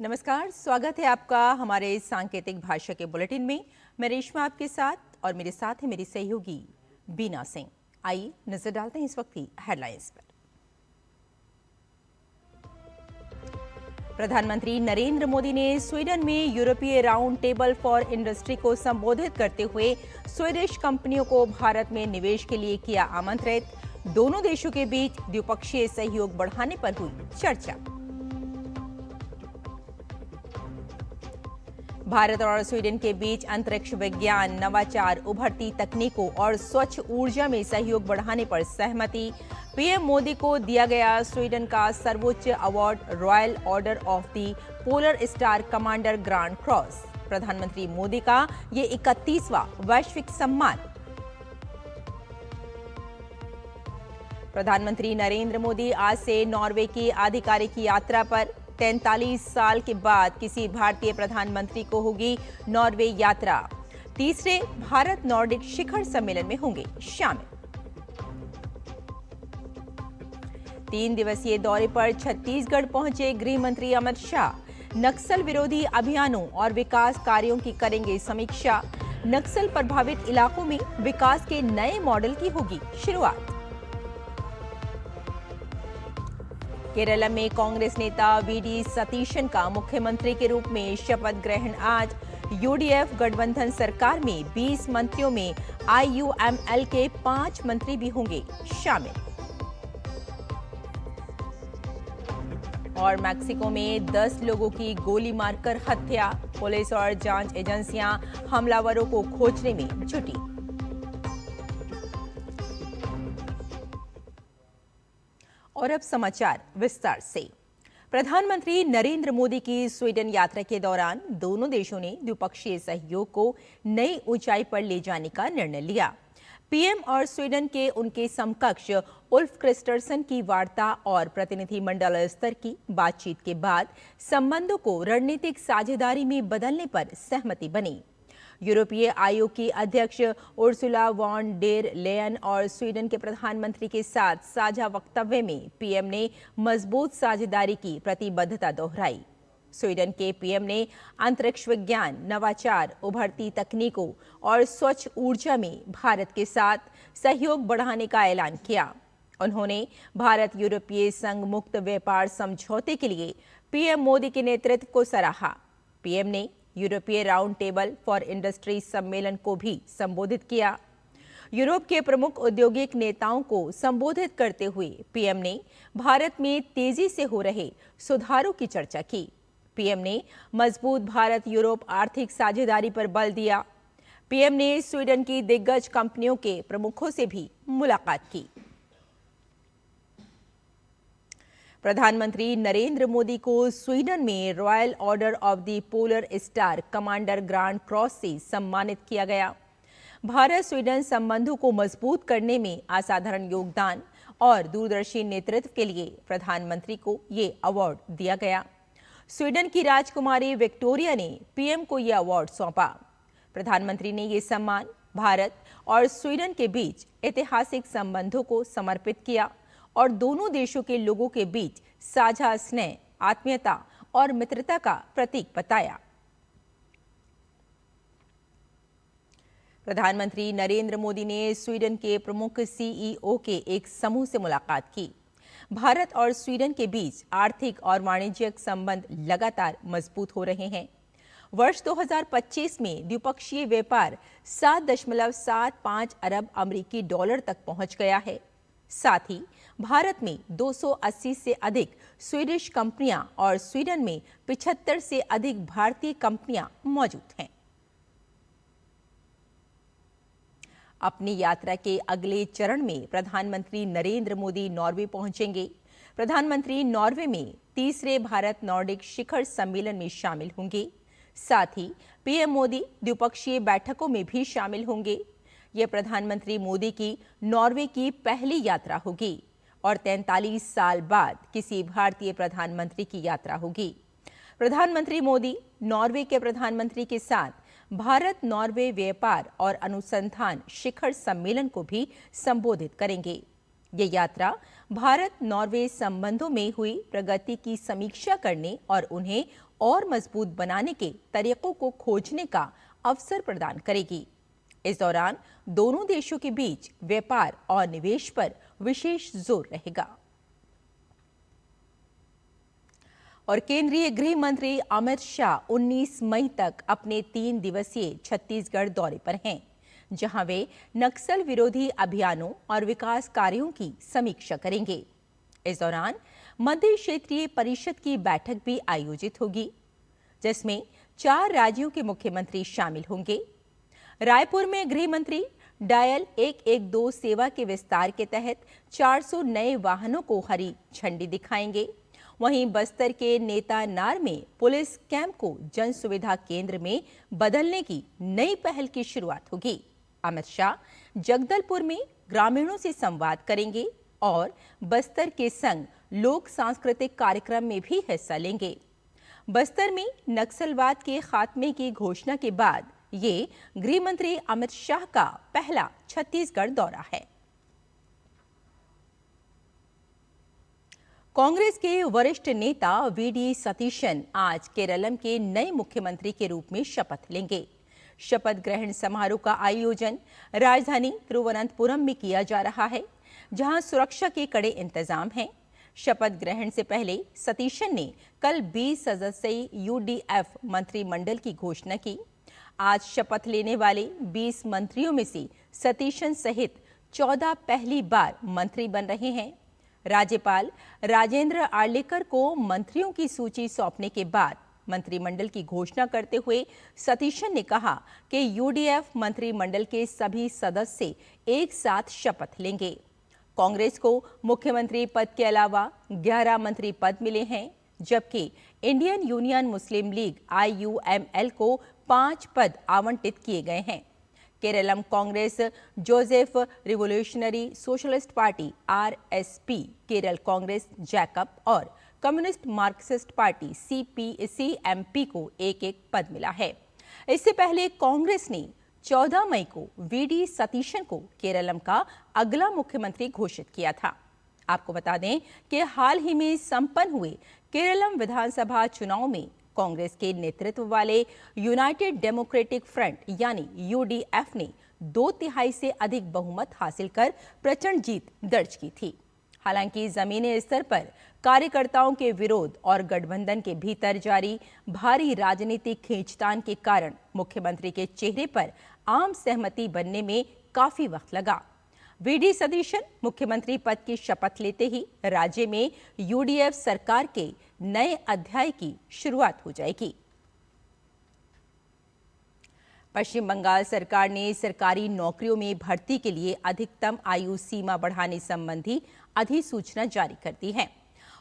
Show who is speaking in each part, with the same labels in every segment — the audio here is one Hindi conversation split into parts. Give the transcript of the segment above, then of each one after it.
Speaker 1: नमस्कार, स्वागत है आपका हमारे सांकेतिक भाषा के बुलेटिन में। मैं रेशमा आपके साथ और मेरे साथ है मेरी सहयोगी बीना सिंह। आइए नजर डालते हैं इस वक्त की हेडलाइंस पर। प्रधानमंत्री नरेंद्र मोदी ने स्वीडन में यूरोपीय राउंड टेबल फॉर इंडस्ट्री को संबोधित करते हुए स्वीडिश कंपनियों को भारत में निवेश के लिए किया आमंत्रित। दोनों देशों के बीच द्विपक्षीय सहयोग बढ़ाने पर हुई चर्चा। भारत और स्वीडन के बीच अंतरिक्ष विज्ञान, नवाचार, उभरती तकनीकों और स्वच्छ ऊर्जा में सहयोग बढ़ाने पर सहमति। पीएम मोदी को दिया गया स्वीडन का सर्वोच्च award royal order of the polar star commander grand cross. प्रधानमंत्री मोदी का ये 31वां वैश्विक सम्मान। प्रधानमंत्री नरेंद्र मोदी आज से नॉर्वे की आधिकारिक यात्रा पर। 43 साल के बाद किसी भारतीय प्रधानमंत्री को होगी नॉर्वे यात्रा। तीसरे भारत नॉर्डिक शिखर सम्मेलन में होंगे शामिल। 3 दिवसीय दौरे पर छत्तीसगढ़ पहुंचे गृह मंत्री अमित शाह। नक्सल विरोधी अभियानों और विकास कार्यों की करेंगे समीक्षा। नक्सल प्रभावित इलाकों में विकास के नए मॉडल की होगी शुरुआत। केरल में कांग्रेस नेता वीडी सतीशन का मुख्यमंत्री के रूप में शपथ ग्रहण आज। यूडीएफ गठबंधन सरकार में 20 मंत्रियों में आईयूएमएल के 5 मंत्री भी होंगे शामिल। और मैक्सिको में 10 लोगों की गोली मारकर हत्या। पुलिस और जांच एजेंसियां हमलावरों को खोजने में जुटी। और अब समाचार विस्तार से। प्रधानमंत्री नरेंद्र मोदी की स्वीडन यात्रा के दौरान दोनों देशों ने द्विपक्षीय सहयोग को नई ऊंचाई पर ले जाने का निर्णय लिया। पीएम और स्वीडन के उनके समकक्ष उल्फ क्रिस्टरसन की वार्ता और प्रतिनिधिमंडल स्तर की बातचीत के बाद संबंधों को रणनीतिक साझेदारी में बदलने पर सहमति बनी। यूरोपीय आयोग की अध्यक्ष उर्सुला वॉन डेर लेयन और स्वीडन के प्रधानमंत्री के साथ साझा वक्तव्य में पीएम ने मजबूत साझेदारी की प्रतिबद्धता दोहराई। स्वीडन के पीएम ने अंतरिक्ष विज्ञान, नवाचार, उभरती तकनीकों और स्वच्छ ऊर्जा में भारत के साथ सहयोग बढ़ाने का ऐलान किया। उन्होंने भारत यूरोपीय संघ मुक्त व्यापार समझौते के लिए पीएम मोदी के नेतृत्व को सराहा। पीएम ने यूरोपीय राउंड टेबल फॉर इंडस्ट्री सम्मेलन को भी संबोधित किया। यूरोप के प्रमुख औद्योगिक नेताओं को संबोधित करते हुए पीएम ने भारत में तेजी से हो रहे सुधारों की चर्चा की। पीएम ने मजबूत भारत यूरोप आर्थिक साझेदारी पर बल दिया। पीएम ने स्वीडन की दिग्गज कंपनियों के प्रमुखों से भी मुलाकात की। प्रधानमंत्री नरेंद्र मोदी को स्वीडन में royal order of the polar star commander grand cross से सम्मानित किया गया। भारत स्वीडन संबंधों को मजबूत करने में असाधारण योगदान और दूरदर्शी नेतृत्व के लिए प्रधानमंत्री को ये अवार्ड दिया गया। स्वीडन की राजकुमारी विक्टोरिया ने पीएम को यह अवार्ड सौंपा। प्रधानमंत्री ने ये सम्मान भारत और स्वीडन के बीच ऐतिहासिक संबंधों को समर्पित किया और दोनों देशों के लोगों के बीच साझा स्नेह, आत्मीयता और मित्रता का प्रतीक बताया। प्रधानमंत्री नरेंद्र मोदी ने स्वीडन के प्रमुख सीईओ के एक समूह से मुलाकात की। भारत और स्वीडन के बीच आर्थिक और वाणिज्यिक संबंध लगातार मजबूत हो रहे हैं। वर्ष 2025 में द्विपक्षीय व्यापार 7.75 अरब अमेरिकी डॉलर तक पहुंच गया है। साथ ही भारत में 280 से अधिक स्वीडिश कंपनियां और स्वीडन में 75 से अधिक भारतीय कंपनियां मौजूद हैं। अपनी यात्रा के अगले चरण में प्रधानमंत्री नरेंद्र मोदी नॉर्वे पहुंचेंगे। प्रधानमंत्री नॉर्वे में तीसरे भारत नॉर्डिक शिखर सम्मेलन में शामिल होंगे। साथ ही पीएम मोदी द्विपक्षीय बैठकों में भी शामिल होंगे। यह प्रधानमंत्री मोदी की नॉर्वे की पहली यात्रा होगी और 43 साल बाद किसी भारतीय प्रधानमंत्री की यात्रा होगी। प्रधानमंत्री मोदी नॉर्वे के प्रधानमंत्री के साथ भारत नॉर्वे व्यापार और अनुसंधान शिखर सम्मेलन को भी संबोधित करेंगे। ये यात्रा भारत नॉर्वे संबंधों में हुई प्रगति की समीक्षा करने और उन्हें और मजबूत बनाने के तरीकों को खोजने का अवसर प्रदान करेगी। इस दौरान दोनों देशों के बीच व्यापार और निवेश पर विशेष जोर रहेगा। और केंद्रीय गृह मंत्री अमित शाह 19 मई तक अपने 3 दिवसीय छत्तीसगढ़ दौरे पर हैं, जहां वे नक्सल विरोधी अभियानों और विकास कार्यों की समीक्षा करेंगे। इस दौरान मध्य क्षेत्रीय परिषद की बैठक भी आयोजित होगी, जिसमें 4 राज्यों के मुख्यमंत्री शामिल होंगे। रायपुर में गृह मंत्री डायल 112 सेवा के विस्तार के तहत 400 नए वाहनों को हरी झंडी दिखाएंगे। वहीं बस्तर के नेतानार में पुलिस कैंप को जन सुविधा केंद्र में बदलने की नई पहल की शुरुआत होगी। अमित शाह जगदलपुर में ग्रामीणों से संवाद करेंगे और बस्तर के संग लोक सांस्कृतिक कार्यक्रम में भी हिस्सा लेंगे। बस्तर में नक्सलवाद के खात्मे की घोषणा के बाद ये गृह मंत्री अमित शाह का पहला छत्तीसगढ़ दौरा है। कांग्रेस के वरिष्ठ नेता वीडी सतीशन आज केरलम के नए मुख्यमंत्री के रूप में शपथ लेंगे। शपथ ग्रहण समारोह का आयोजन राजधानी तिरुवनंतपुरम में किया जा रहा है, जहां सुरक्षा के कड़े इंतजाम हैं। शपथ ग्रहण से पहले सतीशन ने कल 20 सदस्यीय यूडीएफ मंत्रिमंडल की घोषणा की। आज शपथ लेने वाले 20 मंत्रियों में से सतीशन सहित 14 पहली बार मंत्री बन रहे हैं। राज्यपाल राजेंद्र आर्लेकर को मंत्रियों की सूची सौंपने के बाद मंत्रिमंडल की घोषणा करते हुए सतीशन ने कहा कि यूडीएफ मंत्रिमंडल के सभी सदस्य एक साथ शपथ लेंगे। कांग्रेस को मुख्यमंत्री पद के अलावा 11 मंत्री पद मिले हैं, जबकि इंडियन यूनियन मुस्लिम लीग IUML को 5 पद आवंटित किए गए हैं। Keralam Congress Joseph revolutionary socialist party RSP, Kerala Congress Jacob और कम्युनिस्ट मार्क्सिस्ट पार्टी CPC-MP को एक एक पद मिला है। इससे पहले कांग्रेस ने 14 मई को वीडी सतीशन को केरलम का अगला मुख्यमंत्री घोषित किया था। आपको बता दें कि हाल ही में संपन्न हुए केरलम विधानसभा चुनाव में कांग्रेस के नेतृत्व वाले यूनाइटेड डेमोक्रेटिक फ्रंट यानी UDF ने 2/3 से अधिक बहुमत हासिल कर प्रचंड जीत दर्ज की थी। हालांकि जमीनी स्तर पर कार्यकर्ताओं के विरोध और गठबंधन के भीतर जारी भारी राजनीतिक खींचतान के कारण मुख्यमंत्री के चेहरे पर आम सहमति बनने में काफी वक्त लगा। वीडी सतीशन मुख्यमंत्री पद की शपथ लेते ही राज्य में UDF सरकार के नए अध्याय की शुरुआत हो जाएगी। पश्चिम बंगाल सरकार ने सरकारी नौकरियों में भर्ती के लिए अधिकतम आयु सीमा बढ़ाने संबंधी अधिसूचना जारी कर दी है।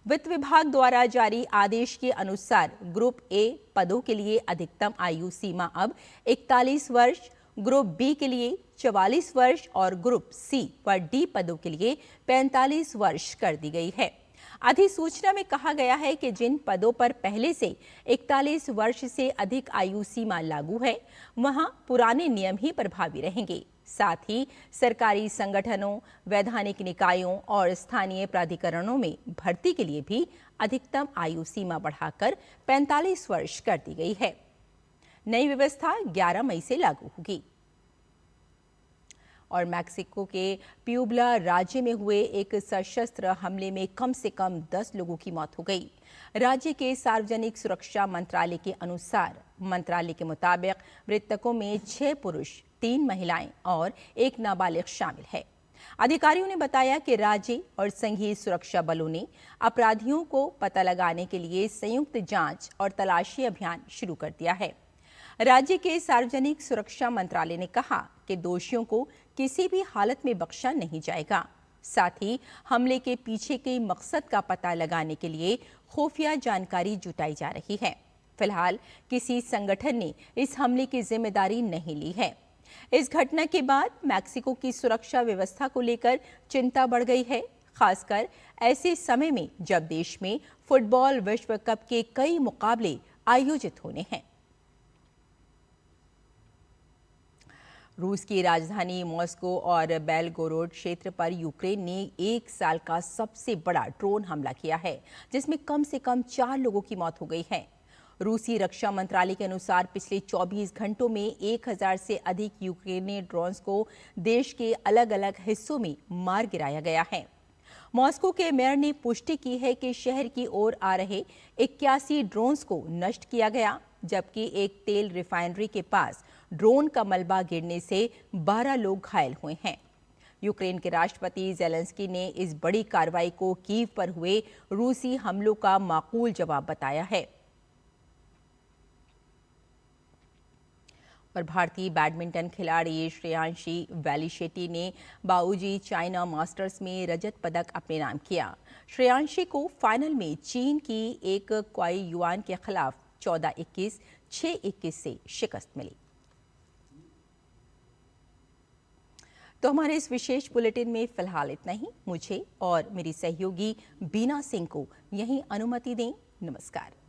Speaker 1: वित्त विभाग द्वारा जारी आदेश के अनुसार ग्रुप A पदों के लिए अधिकतम आयु सीमा अब 41 वर्ष, ग्रुप B के लिए 44 वर्ष और ग्रुप C व D पदों के लिए 45 वर्ष कर दी गई है। अधिसूचना में कहा गया है कि जिन पदों पर पहले से 41 वर्ष से अधिक आयु सीमा लागू है, वहां पुराने नियम ही प्रभावी रहेंगे। साथ ही सरकारी संगठनों, वैधानिक निकायों और स्थानीय प्राधिकरणों में भर्ती के लिए भी अधिकतम आयु सीमा बढ़ाकर 45 वर्ष कर दी गई है। नई व्यवस्था 11 मई से लागू होगी। और मैक्सिको के प्यूबला राज्य में हुए एक सशस्त्र हमले में कम से कम 10 लोगों की मौत हो गई। राज्य के सार्वजनिक सुरक्षा मंत्रालय के अनुसार मंत्रालय के मुताबिक मृतकों में 6 पुरुष, 3 महिलाएं और 1 नाबालिग शामिल है। अधिकारियों ने बताया कि राज्य और संघीय सुरक्षा बलों ने अपराधियों को पता लगाने के लिए संयुक्त जांच और तलाशी अभियान शुरू कर दिया है। राज्य के सार्वजनिक सुरक्षा मंत्रालय ने कहा कि दोषियों को किसी भी हालत में बख्शा नहीं जाएगा। साथ ही हमले के पीछे के मकसद का पता लगाने के लिए खुफिया जानकारी जुटाई जा रही है। फिलहाल किसी संगठन ने इस हमले की जिम्मेदारी नहीं ली है। इस घटना के बाद मैक्सिको की सुरक्षा व्यवस्था को लेकर चिंता बढ़ गई है, खासकर ऐसे समय में जब देश में फुटबॉल विश्व कप के कई मुकाबले आयोजित होने हैं। रूस की राजधानी मॉस्को और बेलगोरोड क्षेत्र पर यूक्रेन ने 1 साल का सबसे बड़ा ड्रोन हमला किया है, जिसमें कम से कम 4 लोगों की मौत हो गई है। रूसी रक्षा मंत्रालय के अनुसार पिछले 24 घंटों में 1000 से अधिक यूक्रेनी ड्रोन्स को देश के अलग अलग हिस्सों में मार गिराया गया है। मॉस्को के मेयर ने पुष्टि की है कि शहर की ओर आ रहे 81 ड्रोन्स को नष्ट किया गया, जबकि एक तेल रिफाइनरी के पास ड्रोन का मलबा गिरने से 12 लोग घायल हुए हैं। यूक्रेन के राष्ट्रपति ज़ेलेंस्की ने इस बड़ी कार्रवाई को कीव पर हुए रूसी हमलों का माकूल जवाब बताया है। और भारतीय बैडमिंटन खिलाड़ी श्रेयांशी वेलिशेट्टी ने बाओजी चाइना मास्टर्स में रजत पदक अपने नाम किया। श्रेयांशी को फाइनल में चीन की एक क्वाई युआन के खिलाफ 14-21, 6-21 से शिकस्त मिली। तो हमारे इस विशेष बुलेटिन में फिलहाल इतना ही। मुझे और मेरी सहयोगी बीना सिंह को यहीं अनुमति दें। नमस्कार।